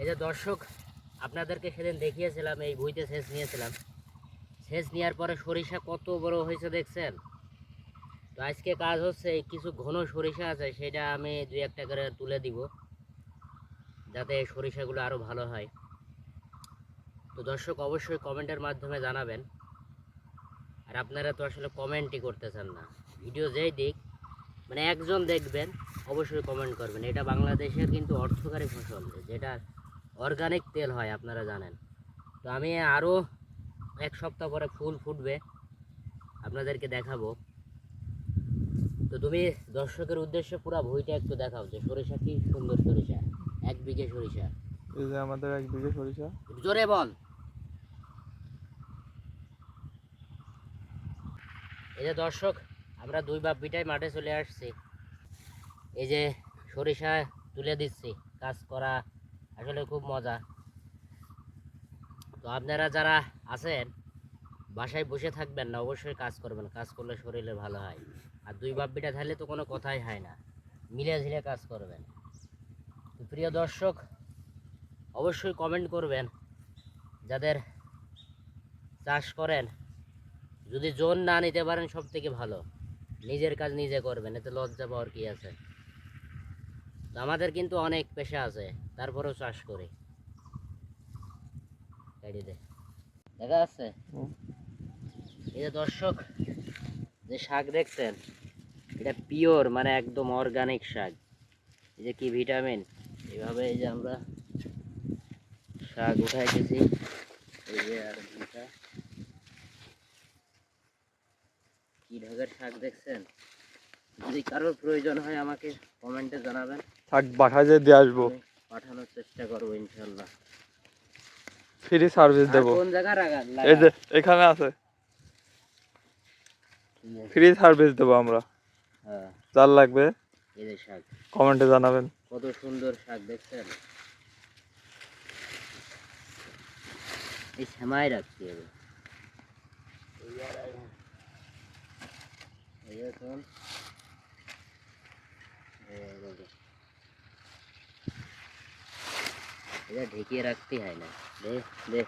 এই যে দর্শক, আপনাদেরকে সেদিন দেখিয়েছিলাম এই ভুঁইতে সেচ নিয়েছিলাম। সেচ নেওয়ার পরে সরিষা কত বড় হয়েছে দেখছেন। তো আজকে কাজ হচ্ছে, এই কিছু ঘন সরিষা আছে সেটা আমি 2-1টা করে তুলে দিব, যাতে এই সরিষাগুলো আরও ভালো হয়। তো দর্শক অবশ্যই কমেন্টের মাধ্যমে জানাবেন। আর আপনারা তো আসলে কমেন্টই করতেছেন না, ভিডিও যেই দিক মানে একজন দেখবেন অবশ্যই কমেন্ট করবেন। এটা বাংলাদেশের কিন্তু অর্থকারী ফসল, যেটা অর্গানিক তেল হয় আপনারা জানেন। তো আমি আরও 1 সপ্তাহ পরে ফুল ফুটবে, আপনাদেরকে দেখাবো। তো তুমি দর্শকের উদ্দেশ্যে পুরো ভুঁইটা একটু দেখাও যে সরিষা কি সুন্দর সরিষা, 1 বিঘে সরিষা। এই যে আমাদের 1 বিঘে সরিষা। একটু জোরে বল। এই যে দর্শক, আমরা 2 বাপ বিটাই মাঠে চলে আসছি। এই যে সরিষা তুলে দিচ্ছি, কাজ করা আসলে খুব মজা। তো আপনারা যারা আছেন বাসায় বসে থাকবেন না, অবশ্যই কাজ করবেন, কাজ করলে শরীরে ভালো হয়। আর 2 বাপ বিটা থাকলে তো কোনো কথাই হয় না, মিলে ঝিলে কাজ করবেন। তো প্রিয় দর্শক অবশ্যই কমেন্ট করবেন, যাদের চাষ করেন যদি জোন না নিতে পারেন সব থেকে ভালো, নিজের কাজ নিজে করবেন, এতে লজ্জা পাওয়ার কি আছে। তো আমাদের কিন্তু অনেক পেশা আছে, তারপরেও চাষ করি। দেখা যাচ্ছে এই যে দর্শক, যে শাক দেখছেন এটা পিওর মানে একদম অর্গানিক শাক। এই যে কি ভিটামিন, এইভাবে এই যে আমরা শাক উঠাইতেছি। এই যে আর দুটা কি ঢাকের শাক দেখছেন। যদি কারোর প্রয়োজন হয় আমাকে কমেন্টে জানাবেন, শাক বাসায় যেয়ে দিয়ে আসবো, আমি পাঠানোর চেষ্টা করবো ইনশাল্লাহ। ফ্রি সার্ভিস আর দেবো। কোন জায়গা এই যে এখানে আছে, ফ্রি সার্ভিস দেবো আমরা। হ্যাঁ, যার লাগবে এই যে শাক, কমেন্টে জানাবেন। কত সুন্দর শাক দেখছেন। এই সেমাই রাখছি হবে। এটা ঢেকে রাখতে হয় না। দেখ দেখ